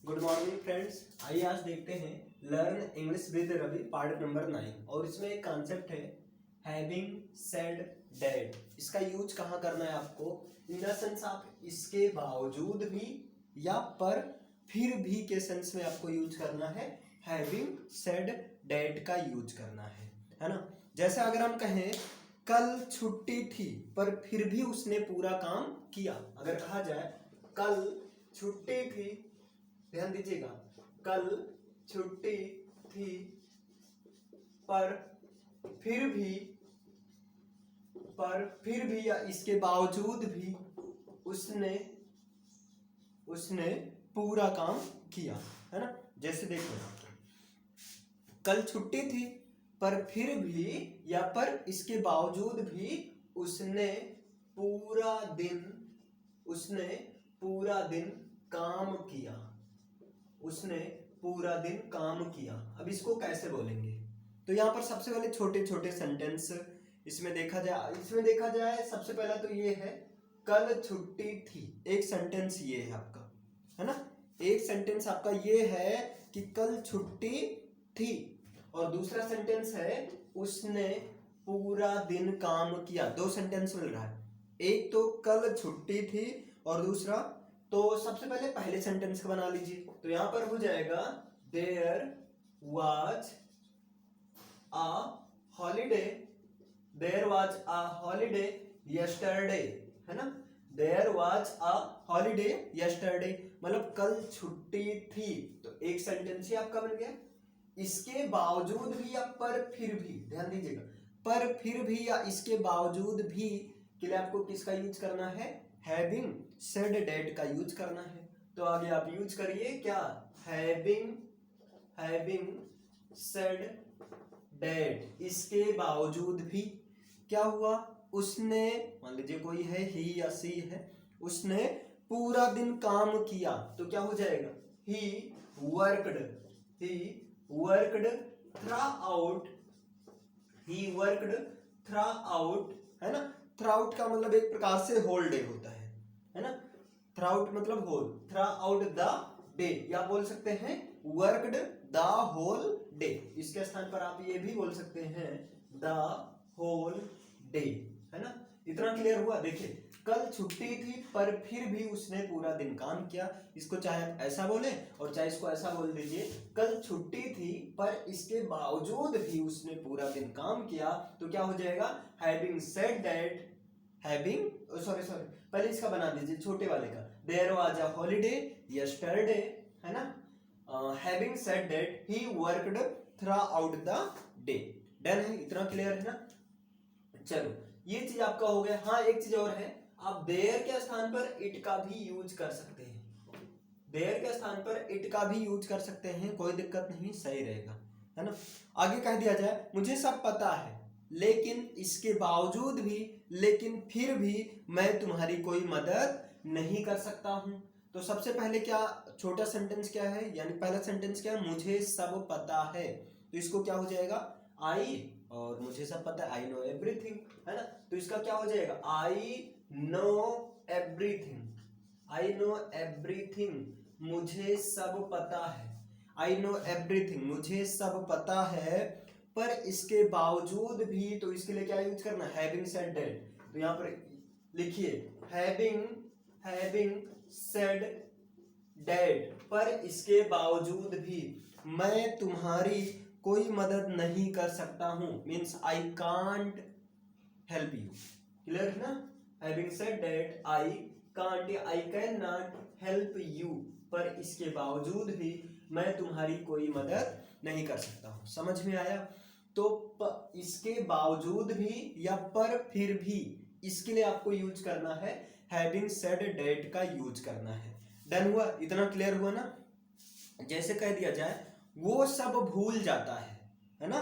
Good morning friends. आइए आज देखते हैं learn English with Ravi part number 9 और इसमें एक कॉन्सेप्ट है हैविंग सेड दैट। इसका यूज कहाँ करना है आपको, इन द सेंस आप इसके बावजूद भी या पर फिर भी के सेंस में आपको यूज करना है। हैविंग सेड दैट का यूज करना है ना। जैसे अगर हम कहें कल छुट्टी थी पर फिर भी उसने पूरा काम किया, अगर कहा जाए कल छुट्टी थी, ध्यान दीजिएगा, कल छुट्टी थी पर फिर भी या इसके बावजूद भी उसने पूरा काम किया, है ना। जैसे देखो कल छुट्टी थी पर फिर भी या पर इसके बावजूद भी उसने पूरा दिन काम किया, उसने पूरा दिन काम किया। अब इसको कैसे बोलेंगे, तो यहाँ पर सबसे पहले छोटे छोटे सेंटेंस इसमें देखा जाए सबसे पहला तो ये है कल छुट्टी थी। एक सेंटेंस ये है आपका, है ना। एक सेंटेंस आपका ये है कि कल छुट्टी थी और दूसरा सेंटेंस है उसने पूरा दिन काम किया। दो सेंटेंस मिल रहा है, एक तो कल छुट्टी थी और दूसरा, तो सबसे पहले सेंटेंस का बना लीजिए। तो यहां पर हो जाएगा there was a holiday yesterday, है ना। There was a holiday yesterday मतलब कल छुट्टी थी। तो एक सेंटेंस ही आपका बन गया। इसके बावजूद भी या पर फिर भी, ध्यान दीजिएगा, पर फिर भी या इसके बावजूद भी के लिए आपको किसका यूज करना है, हैविंग सेड दैट का यूज करना है। तो आगे आप यूज करिए क्या, हैविंग सेड दैट। इसके बावजूद भी क्या हुआ, उसने, मान लीजिए कोई है, ही या सी है, उसने पूरा दिन काम किया। तो क्या हो जाएगा, ही वर्कड थ्रू आउट, है ना। थ्रू आउट का मतलब एक प्रकार से होल डे होता है ना। थ्रू आउट मतलब whole, throughout the day, या बोल सकते हैं वर्कड द होल डे। इसके स्थान पर आप ये भी बोल सकते हैं द होल डे, है ना। इतना क्लियर हुआ। देखिए कल छुट्टी थी पर फिर भी उसने पूरा दिन काम किया। इसको चाहे आप ऐसा बोले और चाहे इसको ऐसा बोल दीजिए, कल छुट्टी थी पर इसके बावजूद भी उसने पूरा दिन काम किया। तो क्या हो जाएगा, हैविंग सेड दैट, सॉरी पहले इसका बना दीजिए छोटे वाले का, there was a holiday yesterday, है ना। Having said that he worked throughout the day. Done है, इतना क्लियर है ना। चलो ये चीज आपका हो गया। हाँ एक चीज और है, आप देयर के स्थान पर इट का भी यूज कर सकते हैं। देयर के स्थान पर इट का भी यूज कर सकते हैं, कोई दिक्कत नहीं, सही रहेगा, है ना। आगे कह दिया जाए मुझे सब पता है लेकिन इसके बावजूद भी, लेकिन फिर भी मैं तुम्हारी कोई मदद नहीं कर सकता हूं। तो सबसे पहले क्या छोटा सेंटेंस क्या है, यानी पहला सेंटेंस क्या है, मुझे सब पता है। तो इसको क्या हो जाएगा, आई, और मुझे सब पता है, आई नो एवरीथिंग, है ना। तो इसका क्या हो जाएगा, आई नो एवरीथिंग, मुझे सब पता है। आई नो एवरीथिंग, मुझे सब पता है, पर इसके बावजूद भी, तो इसके लिए क्या यूज करना, हैविंग सेड दैट। तो यहां पर लिखिए हैविंग सेड दैट, पर इसके बावजूद भी मैं तुम्हारी कोई मदद नहीं कर सकता हूं, means I can't help you. Clear है ना। Having said that I can not help you, पर इसके बावजूद भी मैं तुम्हारी कोई मदद नहीं कर सकता हूं। समझ में आया। तो इसके बावजूद भी या पर फिर भी, इसके लिए आपको यूज करना है हैविंग सेड दैट का यूज करना है। डन हुआ, इतना क्लियर हुआ ना। जैसे कह दिया जाए वो सब भूल जाता है ना,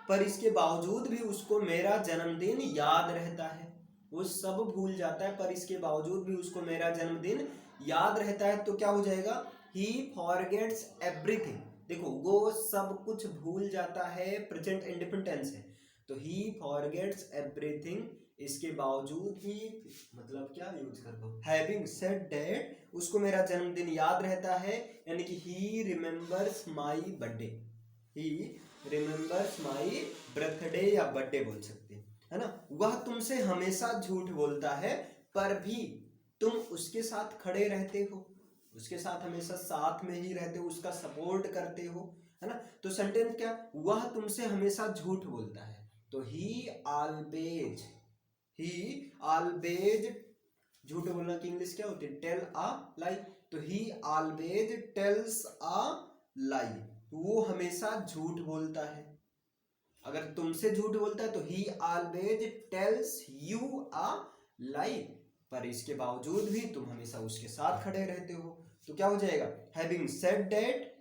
पर इसके बावजूद भी उसको मेरा जन्मदिन याद रहता है। वो सब भूल जाता है पर इसके बावजूद भी उसको मेरा जन्मदिन याद रहता है। तो क्या हो जाएगा, ही फॉरगेट्स एवरीथिंग। देखो वो सब कुछ भूल जाता है, प्रेजेंट इंडिपेंडेंस है, तो ही फॉरगेट्स एवरीथिंग इसके बावजूद भी, मतलब क्या यूज कर दो, हैविंग सेड दैट, उसको मेरा जन्मदिन याद रहता है, यानी कि he remembers my birthday, he remembers my birthday या बर्थडे बोल सकते हैं, है ना। वह तुमसे हमेशा झूठ बोलता है पर भी तुम उसके साथ खड़े रहते हो, उसके साथ हमेशा साथ में ही रहते हो, उसका सपोर्ट करते हो, है ना। तो सेंटेंस क्या, वह तुमसे हमेशा झूठ बोलता है, तो ही ऑलवेज, झूठ बोलना की इंग्लिश क्या होती है, टेल अ लाई, तो ही ऑलवेज टेल्स अ लाई, वो हमेशा झूठ बोलता है। अगर तुमसे झूठ बोलता है तो he always tells you a lie, पर इसके बावजूद भी तुम हमेशा उसके साथ खड़े रहते हो, तो क्या हो जाएगा, having said that,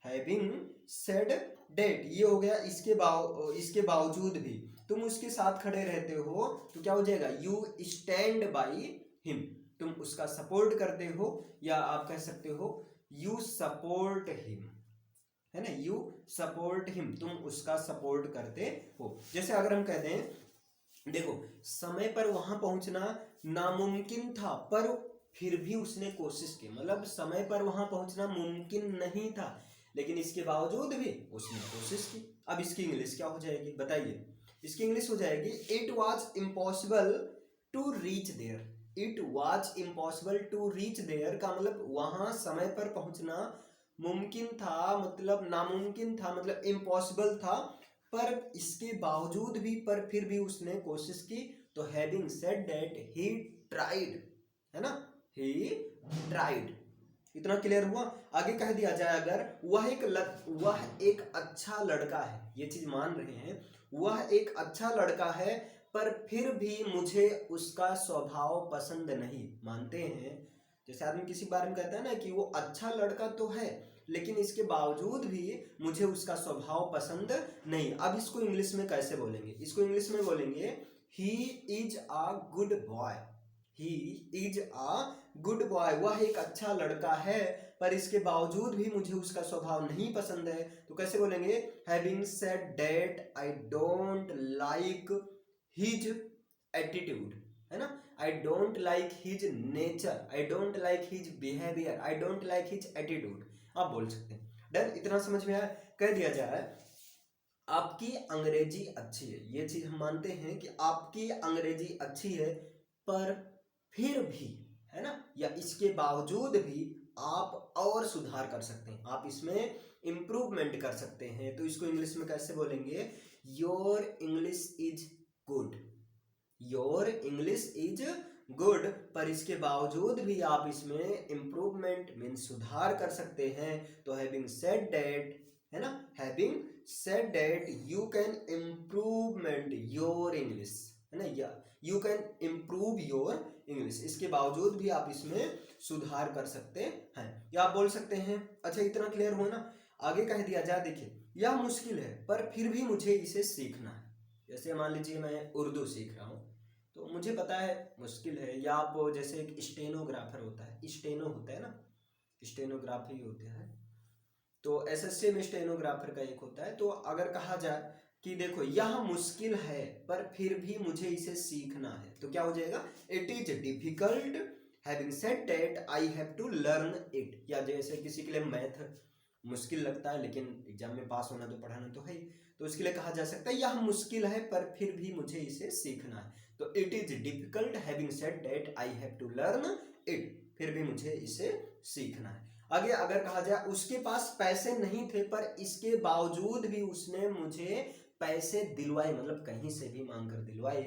having said date, ये हो गया इसके बावजूद भी तुम उसके साथ खड़े रहते हो, तो क्या हो जाएगा, यू स्टैंड बाई हिम, तुम उसका सपोर्ट करते हो, या आप कह सकते हो यू सपोर्ट हिम, है ना, यू सपोर्ट हिम, तुम उसका सपोर्ट करते हो। जैसे अगर हम कहते हैं, देखो समय पर वहां पहुंचना नामुमकिन था पर फिर भी उसने कोशिश की, मतलब समय पर वहां पहुंचना मुमकिन नहीं था लेकिन इसके बावजूद भी उसने कोशिश की। अब इसकी इंग्लिश क्या हो जाएगी बताइए, इसकी इंग्लिश हो जाएगी, it was impossible to reach there, it was impossible to reach there का मतलब वहां समय पर पहुंचना मुमकिन था, मतलब नामुमकिन था, मतलब इम्पॉसिबल था, पर इसके बावजूद भी, पर फिर भी उसने कोशिश की, तो having said that he tried, है ना, ही ट्राइड, इतना क्लियर हुआ। आगे कह दिया जाए अगर वह एक अच्छा लड़का है, ये चीज मान रहे हैं, वह एक अच्छा लड़का है पर फिर भी मुझे उसका स्वभाव पसंद नहीं, मानते हैं, जैसे आदमी किसी बारे में कहता है ना कि वो अच्छा लड़का तो है लेकिन इसके बावजूद भी मुझे उसका स्वभाव पसंद नहीं। अब इसको इंग्लिश में कैसे बोलेंगे, इसको इंग्लिश में बोलेंगे he is a good boy, he is a good boy, वह एक अच्छा लड़का है पर इसके बावजूद भी मुझे उसका स्वभाव नहीं पसंद है, तो कैसे बोलेंगे, having said that I don't like his attitude, है ना, I don't like his nature, I don't like his behaviour, I don't like his attitude, आप बोल सकते हैं। डन, इतना समझ में आया। कह दिया जा रहा है आपकी अंग्रेजी अच्छी है, ये चीज हम मानते हैं कि आपकी अंग्रेजी अच्छी है पर फिर भी, है ना, या इसके बावजूद भी आप और सुधार कर सकते हैं, आप इसमें इंप्रूवमेंट कर सकते हैं, तो इसको इंग्लिश में कैसे बोलेंगे, your English is good, your English is good, पर इसके बावजूद भी आप इसमें इंप्रूवमेंट मीन सुधार कर सकते हैं, तो हैविंग सेड दैट, है ना, having said that you can improvement your English, है ना, या you can improve your English, इसके बावजूद भी आप इसमें सुधार कर सकते हैं, या आप बोल सकते हैं, अच्छा इतना क्लियर हुआ ना। आगे कह दिया जाए, देखिए यह मुश्किल है पर फिर भी मुझे इसे सीखना है, जैसे मान लीजिए मैं उर्दू सीख रहा हूँ तो मुझे पता है मुश्किल है, या आप जैसे एक स्टेनोग्राफर होता है, स्टेनो होता है ना, स्टेनोग्राफी होता है, तो एसएससी में स्टेनोग्राफर का एक होता है, तो अगर कहा जाए कि देखो यह मुश्किल है पर फिर भी मुझे इसे सीखना है, तो क्या हो जाएगा, it is difficult having said that I have to learn it, या जैसे किसी के लिए मैथ मुश्किल लगता है लेकिन एग्जाम में पास होना तो पढ़ाना तो है ही, तो उसके लिए कहा जा सकता है यह मुश्किल है पर फिर भी मुझे इसे सीखना है, तो it is difficult having said that I have to learn it, फिर भी मुझे इसे सीखना है। आगे अगर कहा जाए उसके पास पैसे नहीं थे पर इसके बावजूद भी उसने मुझे पैसे दिलवाए, मतलब कहीं से भी मांग कर दिलवाए,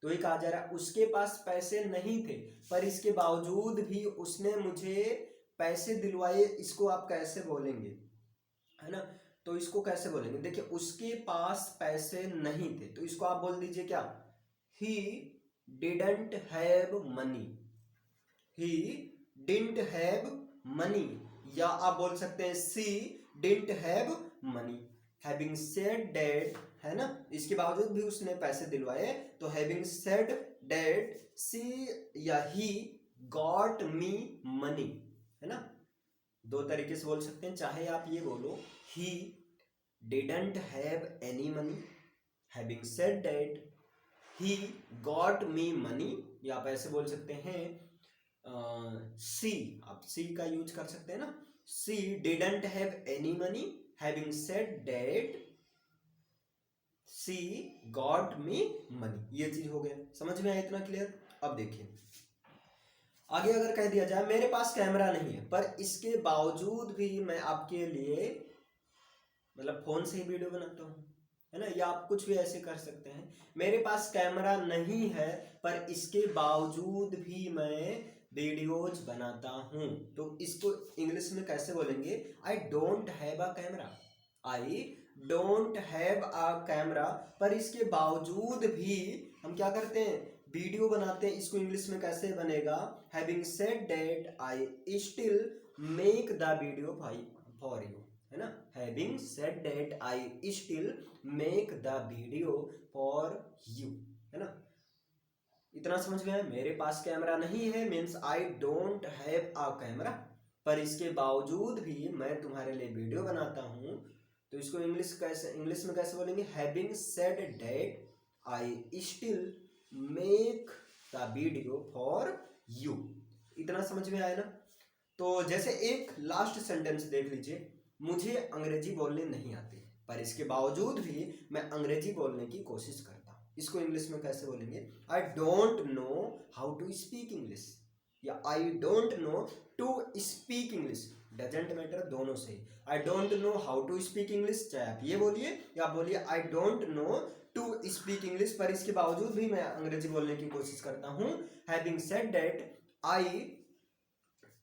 तो ये कहा जा रहा है उसके पास पैसे नहीं थे पर इसके बावजूद भी उसने मुझे पैसे दिलवाए, इसको आप कैसे बोलेंगे, है ना, तो इसको कैसे बोलेंगे, देखिए उसके पास पैसे नहीं थे तो इसको आप बोल दीजिए क्या, he didn't have money, he didn't have money, या आप बोल सकते हैं सी didn't have money, having said that, है ना, इसके बावजूद भी उसने पैसे दिलवाए, तो हैविंग सेड दैट सी या ही गॉट मी मनी, है ना, दो तरीके से बोल सकते हैं, चाहे आप ये बोलो he didn't have any money, having said that he got me money, या आप ऐसे बोल सकते हैं सी, आप सी का यूज कर सकते हैं ना, she didn't have any money, having said that she got me money. ये चीज हो गया, समझ में आया इतना क्लियर। अब देखिए आगे अगर कह दिया जाए मेरे पास कैमरा नहीं है पर इसके बावजूद भी मैं आपके लिए मतलब फोन से ही वीडियो बनाता हूँ, है ना, या आप कुछ भी ऐसे कर सकते हैं। मेरे पास कैमरा नहीं है पर इसके बावजूद भी मैं वीडियोज बनाता हूँ, तो इसको इंग्लिश में कैसे बोलेंगे, I don't have a camera, I don't have a camera, पर इसके बावजूद भी हम क्या करते हैं, वीडियो बनाते हैं। इसको इंग्लिश में कैसे बनेगा, having said that I still make the video for you, है ना, having said that I still make the video for you, है ना। इतना समझ में आया, मेरे पास कैमरा नहीं है means I don't have a camera, पर इसके बावजूद भी मैं तुम्हारे लिए वीडियो बनाता हूँ, तो इसको इंग्लिश में कैसे बोलेंगे, having said that I still make the video for you. इतना समझ में आया ना। तो जैसे एक लास्ट सेंटेंस देख लीजिए, मुझे अंग्रेजी बोलने नहीं आती पर इसके बावजूद भी मैं अंग्रेजी बोलने की कोशिश करता हूँ, इसको इंग्लिश में कैसे बोलेंगे, I don't know how to speak English, या I don't know to speak English, doesn't matter, दोनों से। I don't know how to speak English, चाहे आप ये बोलिए या आप बोलिए I don't know to speak English, पर इसके बावजूद भी मैं अंग्रेजी बोलने की कोशिश करता हूँ, having said that I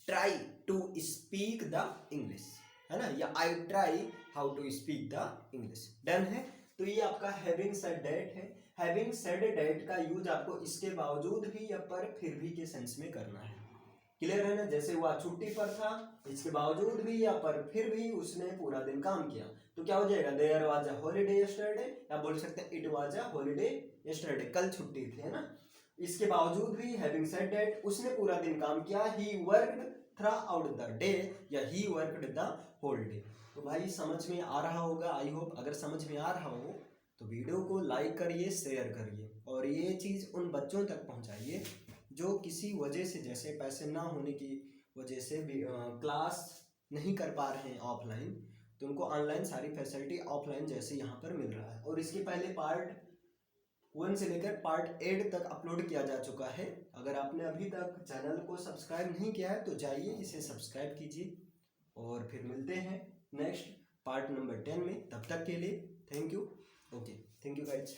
try to speak the English, है ना, या I try how to speak the English. Done है। तो ये आपका हैविंग सेड दैट है। हैविंग सेड दैट का यूज आपको इसके बावजूद भी या पर फिर भी के सेंस में करना है। क्लियर है ना, जैसे वह छुट्टी पर था, इसके बावजूद भी या पर फिर भी उसने पूरा दिन काम किया, तो क्या हो जाएगा, there was a holiday yesterday, या बोल सकते हैं it was a holiday yesterday, कल छुट्टी थी, है ना। इसके बावजूद भी हैविंग सेड दैट उसने पूरा दिन काम किया, he worked throughout the day, या he worked the whole day. तो भाई समझ में आ रहा होगा, आई होप। अगर समझ में आ रहा हो तो वीडियो को लाइक करिए, शेयर करिए, और ये चीज़ उन बच्चों तक पहुंचाइए जो किसी वजह से, जैसे पैसे ना होने की वजह से भी क्लास नहीं कर पा रहे हैं ऑफलाइन, तो उनको ऑनलाइन सारी फैसिलिटी ऑफलाइन जैसे यहाँ पर मिल रहा है। और इसके पहले पार्ट 1 से लेकर पार्ट 8 तक अपलोड किया जा चुका है। अगर आपने अभी तक चैनल को सब्सक्राइब नहीं किया है तो जाइए इसे सब्सक्राइब कीजिए, और फिर मिलते हैं नेक्स्ट पार्ट नंबर 10 में। तब तक के लिए thank you. Okay, thank you guys.